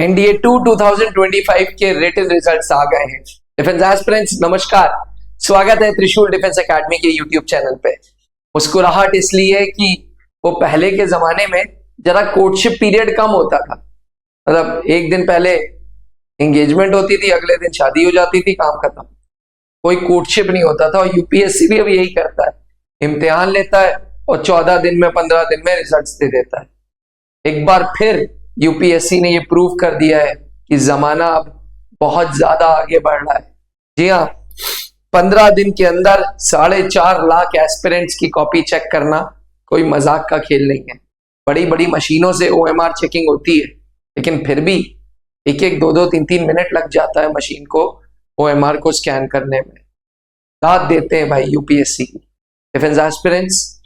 NDA 2 2025 के written results आ गए हैं। डिफेंस एस्पिरेंट्स नमस्कार, स्वागत है त्रिशूल डिफेंस एकेडमी के यूट्यूब चैनल पे। मुस्कुराहट इसलिए कि वो पहले के जमाने में जरा कोर्टशिप पीरियड कम होता था। मतलब एक दिन पहले एंगेजमेंट होती थी, अगले दिन शादी हो जाती थी, काम खत्म, कोई कोर्टशिप नहीं होता था। और यूपीएससी भी अब यही करता है, इम्तिहान लेता है और 14 दिन में 15 दिन में रिजल्ट्स दे देता है। एक बार फिर यूपीएससी ने ये प्रूव कर दिया है कि जमाना अब बहुत ज्यादा आगे बढ़ रहा है। जी हाँ, 15 दिन के अंदर 4.5 लाख एस्पिरेंट्स की कॉपी चेक करना कोई मजाक का खेल नहीं है। बड़ी बड़ी मशीनों से ओएमआर चेकिंग होती है, लेकिन फिर भी 1-1, 2-2, 3-3 मिनट लग जाता है मशीन को ओएमआर को स्कैन करने में। दाद देते हैं भाई यूपीएससी की। डिफेंस एस्पिरेंट्स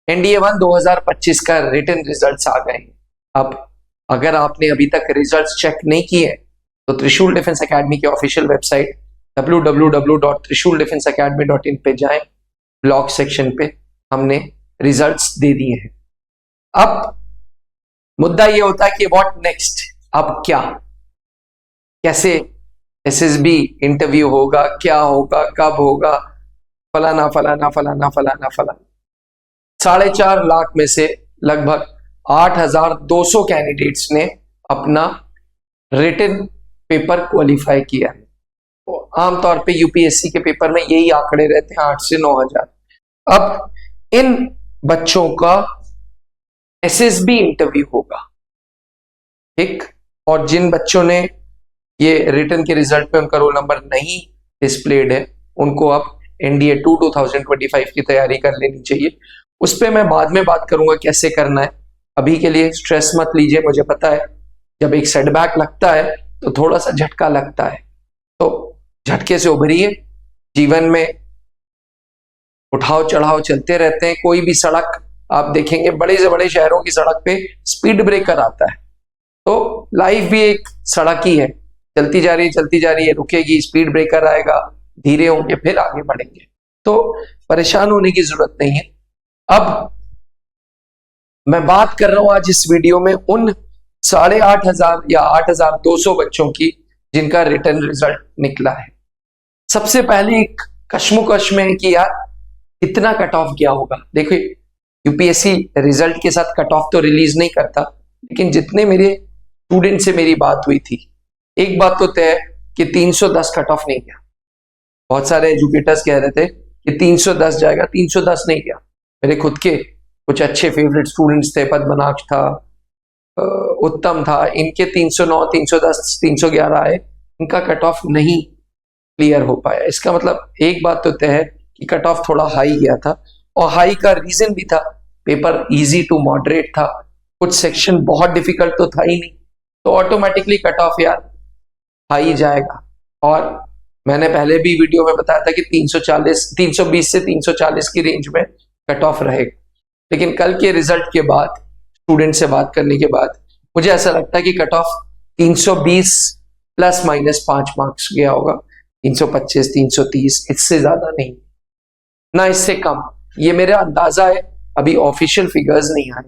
एनडीए 1 2025 का रिटन रिजल्ट्स आ गए हैं। अब अगर आपने अभी तक रिजल्ट्स चेक नहीं किए तो त्रिशूल डिफेंस एकेडमी की ऑफिशियल वेबसाइट www.trishuldefenseacademy.in पे जाएं। ब्लॉग सेक्शन पे हमने रिजल्ट्स दे दिए हैं। अब मुद्दा ये होता है कि व्हाट नेक्स्ट, अब क्या, कैसे एसएसबी इंटरव्यू होगा, क्या होगा, कब होगा, फलाना फलाना फलाना फलाना फलाना। 4.5 लाख में से लगभग 8,200 कैंडिडेट्स ने अपना रिटन पेपर क्वालिफाई किया है। तो आमतौर पे यूपीएससी के पेपर में यही आंकड़े रहते हैं, 8 से 9,000। अब इन बच्चों का एसएसबी इंटरव्यू होगा, ठीक। और जिन बच्चों ने ये रिटन के रिजल्ट में उनका रोल नंबर नहीं डिस्प्लेड है, उनको अब एनडीए 2 2025 की तैयारी कर लेनी चाहिए। उस पर मैं बाद में बात करूंगा कैसे करना है। अभी के लिए स्ट्रेस मत लीजिए। मुझे पता है जब एक सेटबैक लगता है तो थोड़ा सा झटका लगता है, तो झटके से उभरिए। जीवन में उठाव चढ़ाव चलते रहते हैं। कोई भी सड़क आप देखेंगे, बड़े से बड़े शहरों की सड़क पे स्पीड ब्रेकर आता है। तो लाइफ भी एक सड़क ही है, चलती जा रही है, रुकेगी, स्पीड ब्रेकर आएगा, धीरे होंगे, फिर आगे बढ़ेंगे। तो परेशान होने की जरूरत नहीं है। अब मैं बात कर रहा हूं आज इस वीडियो में उन 8,500 या 8,200 बच्चों की जिनका रिटन रिजल्ट निकला है। सबसे पहले एक कश्मकश में है कि यार कितना कट ऑफ गया होगा। देखिए, यूपीएससी रिजल्ट के साथ कट ऑफ तो रिलीज नहीं करता, लेकिन जितने मेरे स्टूडेंट से मेरी बात हुई थी, एक बात तो तय है कि 310 कट ऑफ नहीं गया। बहुत सारे एजुकेटर्स कह रहे थे कि 310 जाएगा, 310 नहीं गया। मेरे खुद के कुछ अच्छे फेवरेट स्टूडेंट्स थे, पद्मनाक्ष था, उत्तम था, इनके 309, 310, 311 आए। इनका कट ऑफ नहीं क्लियर हो पाया। इसका मतलब एक बात तो तय है कि कट ऑफ थोड़ा हाई गया था, और हाई का रीजन भी था, पेपर इजी टू मॉडरेट था, कुछ सेक्शन बहुत डिफिकल्ट तो था ही नहीं, तो ऑटोमेटिकली कट ऑफ यार हाई जाएगा। और मैंने पहले भी वीडियो में बताया था कि 320 से 340 की रेंज में कट ऑफ रहेगा। लेकिन कल के रिजल्ट के बाद, स्टूडेंट से बात करने के बाद, मुझे ऐसा लगता है कि कट ऑफ 320 ±5 मार्क्स गया होगा। 325, 330, इससे ज्यादा नहीं, ना इससे कम। ये मेरा अंदाजा है, अभी ऑफिशियल फिगर्स नहीं आए।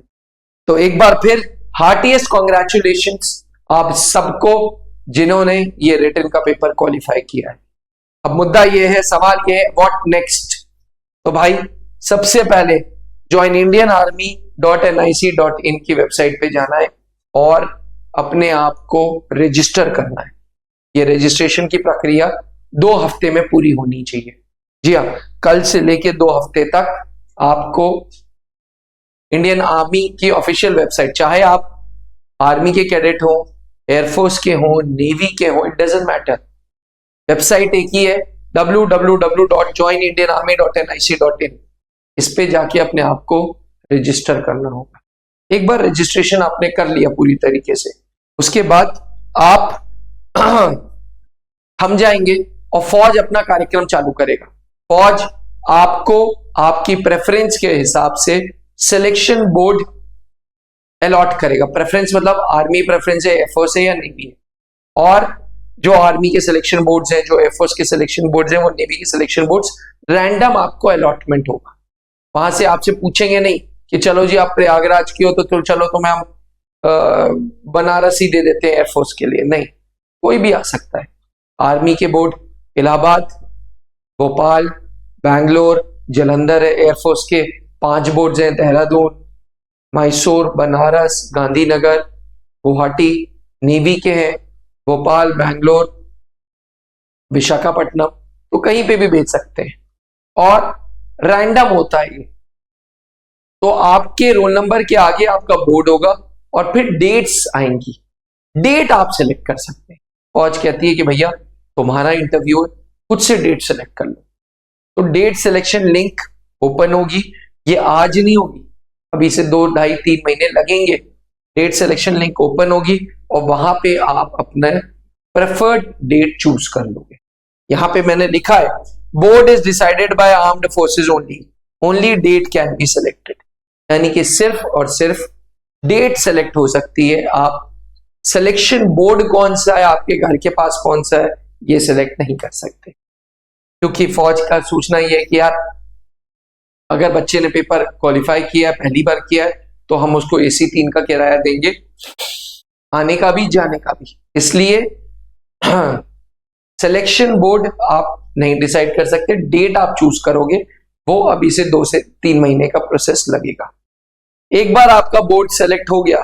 तो एक बार फिर हार्टीएस्ट कॉन्ग्रेचुलेशंस आप सबको जिन्होंने ये रिटन का पेपर क्वालिफाई किया है। अब मुद्दा ये है, सवाल ये है, व्हाट नेक्स्ट। तो भाई सबसे पहले joinindianarmy.nic.in की वेबसाइट पे जाना है और अपने आप को रजिस्टर करना है। ये रजिस्ट्रेशन की प्रक्रिया 2 हफ्ते में पूरी होनी चाहिए। जी हाँ, कल से लेके 2 हफ्ते तक आपको इंडियन आर्मी की ऑफिशियल वेबसाइट, चाहे आप आर्मी के कैडेट हो, एयरफोर्स के हो, नेवी के हो, इट डजंट मैटर, वेबसाइट एक ही है, www.joinindianarmy.nic.in। इस पे जाके अपने आप को रजिस्टर करना होगा। एक बार रजिस्ट्रेशन आपने कर लिया पूरी तरीके से, उसके बाद आप हम जाएंगे और फौज अपना कार्यक्रम चालू करेगा। फौज आपको आपकी प्रेफरेंस के हिसाब से सिलेक्शन बोर्ड अलॉट करेगा। प्रेफरेंस मतलब आर्मी प्रेफरेंस है, एयरफोर्स है या नेवी है। और जो आर्मी के सिलेक्शन बोर्ड्स हैं, जो एयरफोर्स के सिलेक्शन बोर्ड्स हैं, वो नेवी के सिलेक्शन बोर्ड्स, रैंडम आपको अलॉटमेंट होगा। वहां से आपसे पूछेंगे नहीं कि चलो जी आप प्रयागराज की हो तो चलो तुम्हें हम बनारसी दे देते हैं एयरफोर्स के लिए, नहीं, कोई भी आ सकता है। आर्मी के बोर्ड इलाहाबाद, भोपाल, बैंगलोर, जलंधर है। एयरफोर्स के 5 बोर्ड्स हैं, देहरादून, मैसूर, बनारस, गांधीनगर, गुवाहाटी। नेवी के हैं भोपाल, बैंगलोर, विशाखापट्टनम। तो कहीं पे भी भेज सकते हैं और रैंडम होता है ये। तो आपके रोल नंबर के आगे आपका बोर्ड होगा और फिर डेट्स आएंगी, डेट आप सिलेक्ट कर सकते हैं। फौज कहती है कि भैया तुम्हारा इंटरव्यू है, खुद से डेट सिलेक्ट कर लो। तो डेट सिलेक्शन लिंक ओपन होगी, ये आज नहीं होगी, अभी से 2, 2.5, 3 महीने लगेंगे। डेट सिलेक्शन लिंक ओपन होगी और वहां पे आप अपना प्रेफर्ड डेट चूज कर लोगे। यहां पे मैंने लिखा है board is decided by armed forces only date can be selected, यानी कि सिर्फ और सिर्फ डेट सेलेक्ट हो सकती है। आप सिलेक्शन बोर्ड कौन सा है, आपके घर के पास कौन सा है, ये सिलेक्ट नहीं कर सकते। क्योंकि फौज का सूचना ये है कि यार अगर बच्चे ने पेपर क्वालिफाई किया, पहली बार किया है, तो हम उसको AC 3 का किराया देंगे, आने का भी जाने का भी। इसलिए सिलेक्शन बोर्ड आप नहीं डिसाइड कर सकते, डेट आप चूज करोगे, वो अभी से 2 से 3 महीने का प्रोसेस लगेगा। एक बार आपका बोर्ड सेलेक्ट हो गया,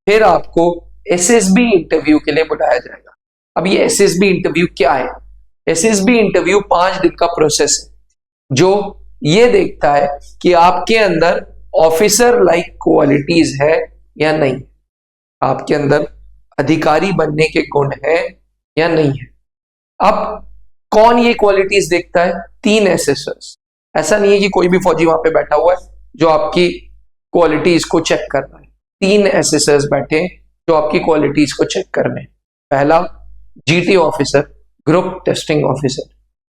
फिर आपको SSB इंटरव्यू के लिए बुलाया जाएगा। अब ये SSB इंटरव्यू क्या है? SSB इंटरव्यू 5 दिन का प्रोसेस है, जो ये देखता है कि आपके अंदर ऑफिसर लाइक क्वालिटीज है या नहीं, आपके अंदर अधिकारी बनने के गुण है या नहीं है। अब कौन ये क्वालिटीज देखता है? 3 एसेसर्स। ऐसा नहीं है कि कोई भी फौजी वहां पे बैठा हुआ है जो आपकी क्वालिटीज को चेक कर रहा है। 3 एसेसर्स बैठे हैं जो आपकी क्वालिटीज को चेक कर रहे हैं। पहला GT officer, group testing officer,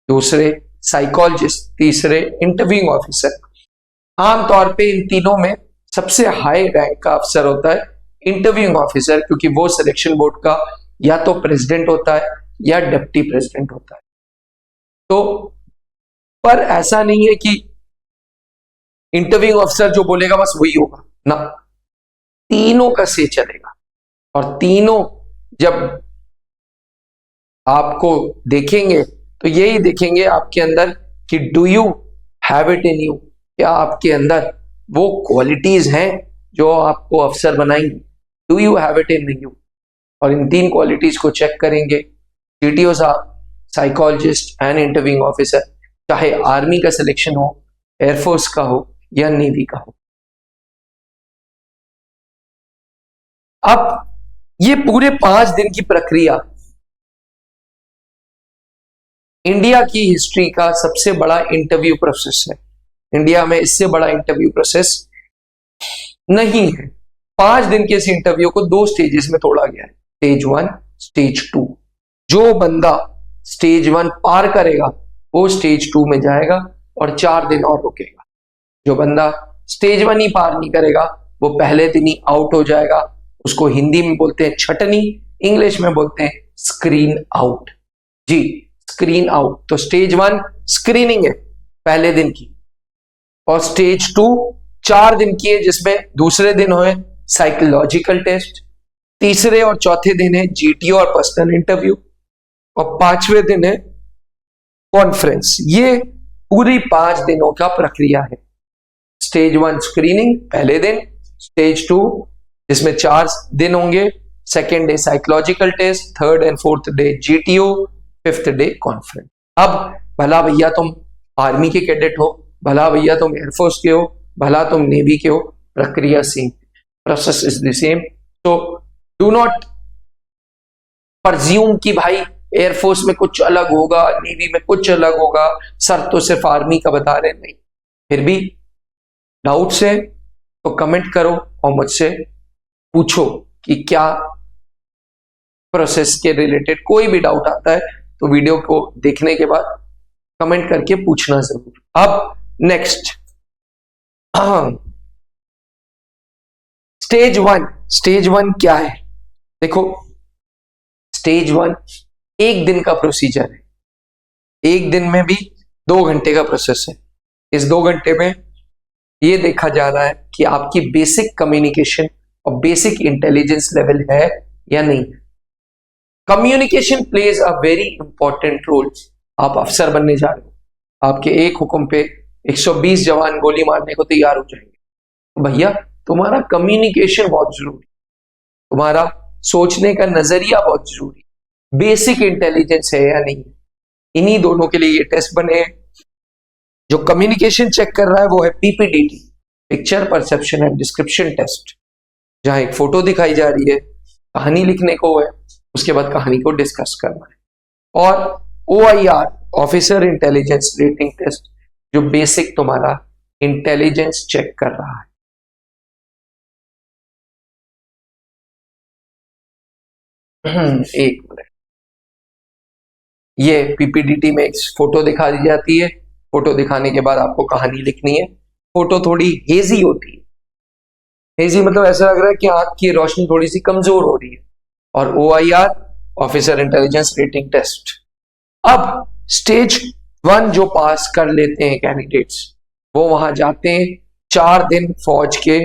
दूसरे साइकोलॉजिस्ट, तीसरे इंटरव्यूइंग ऑफिसर। आमतौर पे इन तीनों में सबसे हाई रैंक का अफसर होता है इंटरव्यूइंग ऑफिसर, क्योंकि वो सिलेक्शन बोर्ड का या तो प्रेसिडेंट होता है या डिप्टी प्रेसिडेंट होता है। तो पर ऐसा नहीं है कि इंटरव्यूइंग ऑफिसर जो बोलेगा बस वही होगा ना, तीनों का से चलेगा। और तीनों जब आपको देखेंगे तो यही देखेंगे आपके अंदर कि do you have it in you, क्या आपके अंदर वो क्वालिटीज हैं जो आपको अफसर बनाएंगी। Do you have it in you. और इन 3 क्वालिटीज को चेक करेंगे GTO साहब, साइकोलॉजिस्ट एंड इंटरव्यूइंग ऑफिसर, चाहे आर्मी का सिलेक्शन हो, एयरफोर्स का हो या नेवी का हो। अब ये पूरे 5 दिन की प्रक्रिया इंडिया की हिस्ट्री का सबसे बड़ा इंटरव्यू प्रोसेस है। इंडिया में इससे बड़ा इंटरव्यू प्रोसेस नहीं है। 5 दिन के इस इंटरव्यू को 2 स्टेजेस में तोड़ा गया है, स्टेज 1, स्टेज 2। जो बंदा स्टेज 1 पार करेगा वो स्टेज 2 में जाएगा और 4 दिन और रुकेगा। जो बंदा स्टेज 1 ही पार नहीं करेगा वो पहले दिन ही आउट हो जाएगा। उसको हिंदी में बोलते हैं छटनी, इंग्लिश में बोलते हैं स्क्रीन आउट। जी, स्क्रीन आउट। तो स्टेज 1 स्क्रीनिंग है पहले दिन की, और स्टेज 2 4 दिन की है, जिसमें दूसरे दिन हुए साइकोलॉजिकल टेस्ट, तीसरे और चौथे दिन है GTO और पर्सनल इंटरव्यू, और 5वें दिन है कॉन्फ्रेंस। ये पूरी 5 दिनों का प्रक्रिया है। स्टेज 1 स्क्रीनिंग पहले दिन, स्टेज 2 जिसमें 4 दिन होंगे, second day psychological test, 3rd and 4th day GTO, 5th day conference. अब भला भैया तुम आर्मी के कैडेट हो, भला भैया तुम एयरफोर्स के हो, भला तुम नेवी के हो, प्रक्रिया same, process is the same. तो डू नॉट परज्यूम कि भाई एयरफोर्स में कुछ अलग होगा, नेवी में कुछ अलग होगा, सर तो सिर्फ आर्मी का बता रहे। नहीं, फिर भी डाउट्स है तो कमेंट करो और मुझसे पूछो कि क्या प्रोसेस के रिलेटेड कोई भी डाउट आता है तो वीडियो को देखने के बाद कमेंट करके पूछना जरूर। अब नेक्स्ट स्टेज 1 क्या है? देखो, स्टेज 1 1 दिन का प्रोसीजर है। 1 दिन में भी 2 घंटे का प्रोसेस है। इस 2 घंटे में ये देखा जा रहा है कि आपकी बेसिक कम्युनिकेशन और बेसिक इंटेलिजेंस लेवल है या नहीं। Communication plays a very important role. आप अफसर बनने जा रहे हो, आपके एक हुक्म पे 120 जवान गोली मारने को तैयार हो जाएंगे, तो भैया तुम्हारा कम्युनिकेशन बहुत जरूरी, तुम्हारा सोचने का नजरिया बहुत जरूरी, बेसिक इंटेलिजेंस है या नहीं। इन्हीं दोनों के लिए ये टेस्ट बने हैं। जो कम्युनिकेशन चेक कर रहा है वो है PPDT, picture perception and description test, जहां एक फोटो दिखाई जा रही है, कहानी लिखने को है, उसके बाद कहानी को डिस्कस करना है। और OIR, officer intelligence rating test, जो बेसिक तुम्हारा इंटेलिजेंस चेक कर रहा है। एक मिनट, ये पीपीडीटी में एक फोटो दिखा दी जाती है, फोटो दिखाने के बाद आपको कहानी लिखनी है। फोटो थोड़ी हेजी होती है, हेजी मतलब ऐसा लग रहा है कि आंख की रोशनी थोड़ी सी कमजोर हो रही है। और OIR, officer intelligence rating test. अब स्टेज 1 जो पास कर लेते हैं कैंडिडेट्स, वो वहां जाते हैं, 4 दिन फौज के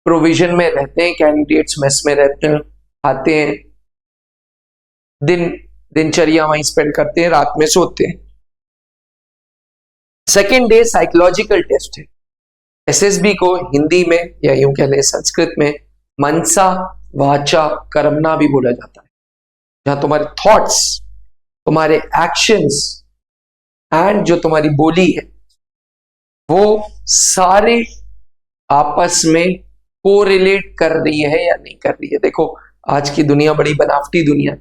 प्रोविजन में रहते हैं, कैंडिडेट्स मेस में रहते हैं, आते हैं, दिनचर्या वहीं स्पेंड करते हैं, रात में सोते हैं। सेकेंड डे साइकोलॉजिकल टेस्ट है। SSB को हिंदी में या यूं कह लें संस्कृत में मनसा वाचा कर्मणा भी बोला जाता है, जहां तुम्हारे थॉट्स, तुम्हारे एक्शंस एंड जो तुम्हारी बोली है वो सारे आपस में कोरिलेट कर रही है या नहीं कर रही है। देखो आज की दुनिया बड़ी बनावटी दुनिया है।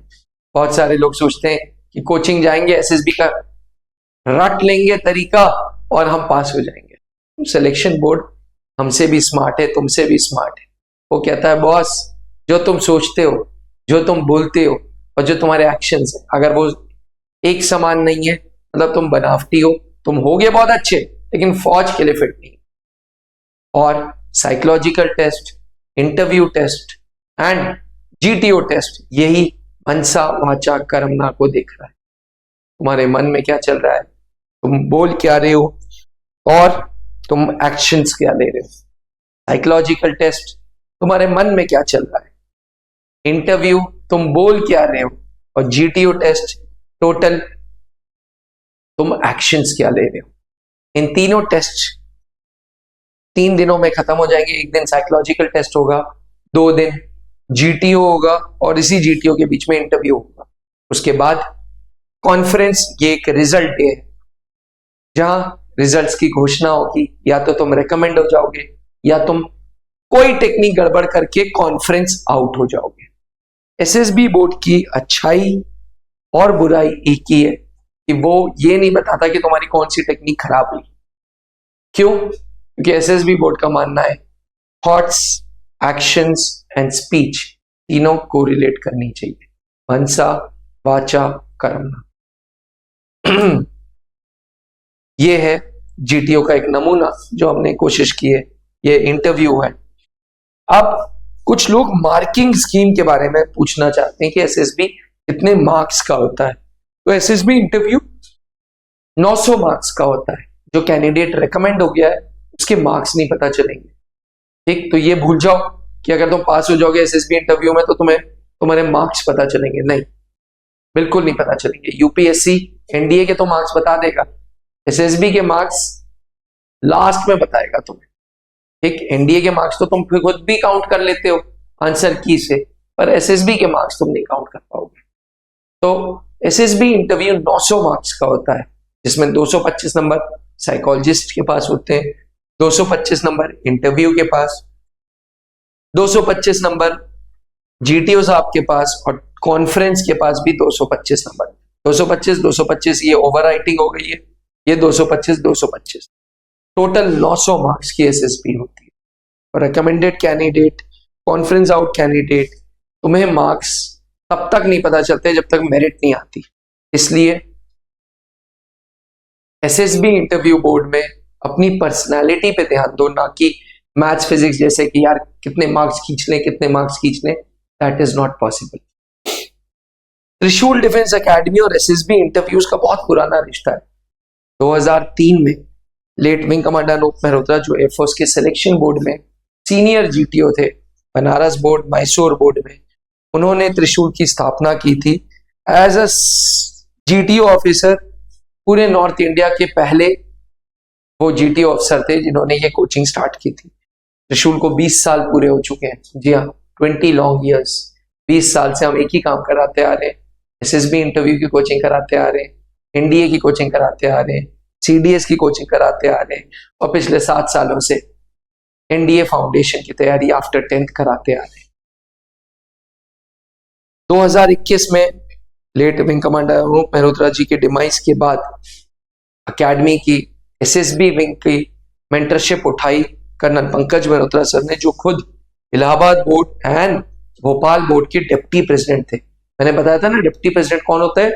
बहुत सारे लोग सोचते हैं कि कोचिंग जाएंगे, SSB का रट लेंगे तरीका और हम पास हो जाएंगे। सिलेक्शन बोर्ड हमसे भी स्मार्ट है, तुमसे भी स्मार्ट है। वो कहता है बॉस, जो तुम सोचते हो, जो तुम बोलते हो और जो तुम्हारे एक्शंस है, अगर वो एक समान नहीं है मतलब तुम बनावटी हो, तुम होगे बहुत अच्छे लेकिन फौज के लिए फिट नहीं। और psychological test, interview test and GTO test यही मनसा वाचा कर्मणा को देख रहा है। तुम्हारे मन में क्या चल रहा है, तुम बोल क्या रहे हो और तुम एक्शंस क्या ले रहे हो। साइकोलॉजिकल टेस्ट, तुम्हारे मन में क्या चल रहा है। इंटरव्यू, तुम बोल क्या रहे हो। और GTO टेस्ट, टोटल तुम एक्शंस क्या ले रहे हो। इन तीनों टेस्ट 3 दिनों में खत्म हो जाएंगे। एक दिन साइकोलॉजिकल टेस्ट होगा, 2 दिन GTO होगा और इसी GTO के बीच में इंटरव्यू होगा। उसके बाद कॉन्फ्रेंस, ये एक रिजल्ट डे है जहां रिजल्ट्स की घोषणा होगी। या तो तुम रिकमेंड हो जाओगे या तुम कोई टेक्निक गड़बड़ करके कॉन्फ्रेंस आउट हो जाओगे। SSB बोर्ड की अच्छाई और बुराई एक ही है कि वो ये नहीं बताता कि तुम्हारी कौन सी टेक्निक खराब हुई। क्यों? क्योंकि SSB बोर्ड का मानना है थॉट्स, एक्शंस एंड स्पीच तीनों को रिलेट करनी चाहिए, मनसा वाचा कर्मणा। ये है GTO का एक नमूना जो हमने कोशिश की है, ये इंटरव्यू है। अब कुछ लोग मार्किंग स्कीम के बारे में पूछना चाहते हैं कि SSB कितने मार्क्स का होता है। तो SSB इंटरव्यू 900 मार्क्स का होता है। जो कैंडिडेट रिकमेंड हो गया है उसके मार्क्स नहीं पता चलेंगे। ठीक, तो ये भूल जाओ कि अगर तुम पास हो जाओगे SSB इंटरव्यू में तो तुम्हारे मार्क्स पता चलेंगे। नहीं, बिल्कुल नहीं पता चलेंगे। UPSC NDA के तो मार्क्स बता देगा, SSB के मार्क्स लास्ट में बताएगा तुम्हें। ठीक, NDA के मार्क्स तो तुम खुद भी काउंट कर लेते हो आंसर की से, पर SSB के मार्क्स तुम नहीं काउंट कर पाओगे। तो SSB इंटरव्यू 900 मार्क्स का होता है, जिसमें 225 नंबर साइकोलॉजिस्ट के पास होते हैं, 225 नंबर इंटरव्यू के पास, 225 नंबर GTO साहब के पास और कॉन्फ्रेंस के पास भी 225 नंबर। 225 ये ओवर राइटिंग हो गई है, ये 225 टोटल 900 मार्क्स की SSB होती है। और recommended candidate, conference out candidate, तुम्हें मार्क्स तब तक नहीं पता चलते जब तक मेरिट नहीं आती। इसलिए SSB इंटरव्यू बोर्ड में अपनी पर्सनालिटी पे ध्यान दो, ना कि मैथ्स फिजिक्स जैसे कि यार कितने मार्क्स खींच लें। That is not possible. Trishul defence academy और SSB इंटरव्यूज का बहुत पुराना रिश्ता है। 2003 में late wing commander Anup Mehrotra जो एयरफोर्स के सिलेक्शन बोर्ड में सीनियर जीटीओ थे बनारस बोर्ड, मैसूर बोर्ड में, उन्होंने त्रिशूल की स्थापना की थी एज अ जीटीओ ऑफिसर। पूरे नॉर्थ इंडिया के पहले वो जीटीओ अफसर थे जिन्होंने ये कोचिंग स्टार्ट की थी। त्रिशूल को 20 साल पूरे हो चुके हैं। जी हाँ, 20 लॉन्ग ईयर्स। 20 साल से हम एक ही काम कराते आ रहे हैं। एसएसबी इंटरव्यू की कोचिंग कराते आ रहे हैं, एनडीए की कोचिंग कराते आ रहे हैं, सीडीएस की कोचिंग कराते आ रहे हैं, और पिछले 7 सालों से एनडीए फाउंडेशन की तैयारी आफ्टर 10th कराते आ रहे हैं। 2021 में late wing commander Anup Mehrotra ji के डिमाइस के बाद अकेडमी की एसएसबी विंग की मेंटरशिप उठाई कर्नल पंकज मेहरोत्रा सर ने, जो खुद Allahabad board and Bhopal board के डिप्टी प्रेसिडेंट थे। मैंने बताया था ना डिप्टी प्रेसिडेंट कौन होता है,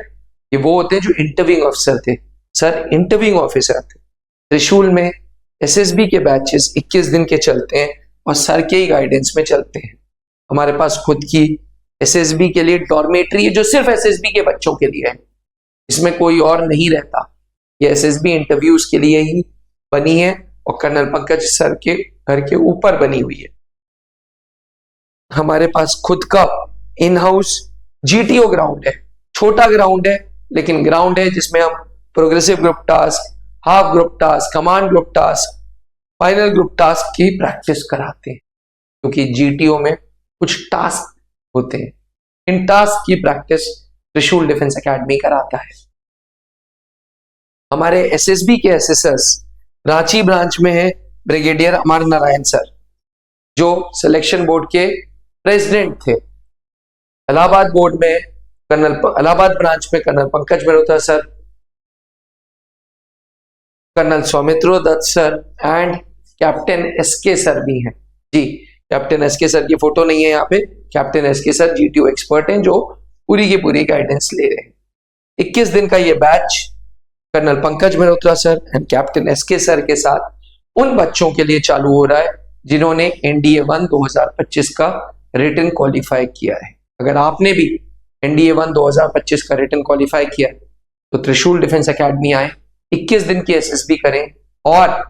ये वो होते हैं जो इंटरव्यूइंग ऑफिसर थे। सर इंटरव्यूइंग ऑफिसर थे। त्रिशूल में एसएसबी के बैचेस 21 दिन के चलते हैं और सर के ही गाइडेंस में चलते हैं। हमारे पास खुद की एसएसबी के लिए डॉर्मेट्री है जो सिर्फ एसएसबी के बच्चों के लिए है, इसमें कोई और नहीं रहता। ये एसएसबी इंटरव्यूज के लिए ही बनी है और कर्नल पंकज सर के घर के ऊपर बनी हुई है। हमारे पास खुद का इन हाउस जीटीओ ग्राउंड है। छोटा ग्राउंड है लेकिन ग्राउंड है जिसमें हम progressive group task, half group task, command group task, final group task की प्रैक्टिस कराते हैं, क्योंकि जीटीओ में कुछ टास्क होते हैं। इन टास्क की प्रैक्टिस त्रिशूल डिफेंस एकेडमी कराता है। हमारे एसएसबी के एसएसएस रांची ब्रांच में है ब्रिगेडियर अमर नारायण सर, जो सिलेक्शन बोर्ड के प्रेसिडेंट थे। इलाहाबाद बोर्ड में इलाहाबाद ब्रांच में colonel Pankaj Mehrotra sir, colonel Saumitro Dutt sir and captain SK sir भी हैं। जी, कैप्टन एसके सर की फोटो नहीं है यहाँ पे। Captain SK sir GTO expert हैं जो पूरी की पूरी गाइडेंस ले रहे हैं। 21 दिन का ये batch colonel Pankaj Mehrotra sir and captain SK sir के साथ उन बच्चों के लिए चालू हो रहा है जिन्होंने एनडीए 1 2025 का रिटन क्वालिफाई किया है। अगर आपने भी एनडीए 1 2025 का रिटन क्वालिफाई किया है तो त्रिशूल डिफेंस एकेडमी आए, 21 दिन की एसएसबी करें और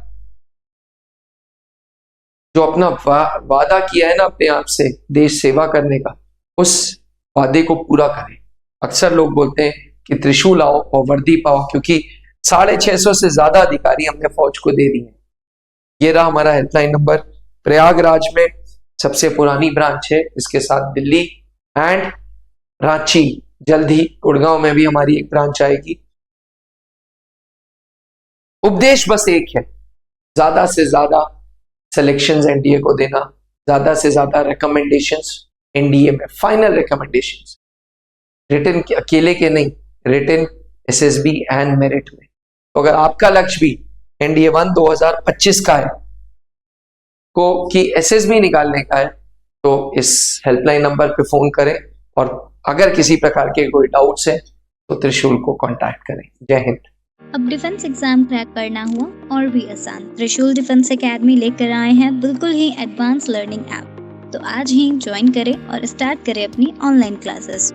जो अपना वादा किया है ना अपने आप से देश सेवा करने का, उस वादे को पूरा करें। अक्सर लोग बोलते हैं कि त्रिशूल आओ और वर्दी पाओ, क्योंकि 650 से ज्यादा अधिकारी हमने फौज को दे दिए। ये रहा हमारा हेल्पलाइन नंबर। प्रयागराज में सबसे पुरानी ब्रांच है, इसके साथ दिल्ली एंड रांची, जल्द ही गुड़गांव में भी हमारी एक ब्रांच आएगी। उपदेश बस एक है, ज्यादा से ज्यादा सिलेक्शंस एनडीए को देना, ज्यादा से ज्यादा रिकमेंडेशंस एनडीए में, फाइनल रिकमेंडेशंस रिटन के अकेले के नहीं, रिटन एसएसबी एंड मेरिट में। तो अगर आपका लक्ष्य भी एनडीए 1 2025 का है को कि एसएसबी निकालने का है, तो इस हेल्पलाइन नंबर पे फोन करें और अगर किसी प्रकार के कोई डाउट्स है तो त्रिशूल को कांटेक्ट करें। जय हिंद। अब डिफेंस एग्जाम क्रैक करना हुआ और भी आसान, त्रिशूल डिफेंस एकेडमी लेकर आए हैं बिल्कुल ही एडवांस लर्निंग ऐप। तो आज ही ज्वाइन करें और स्टार्ट करें अपनी ऑनलाइन क्लासेस।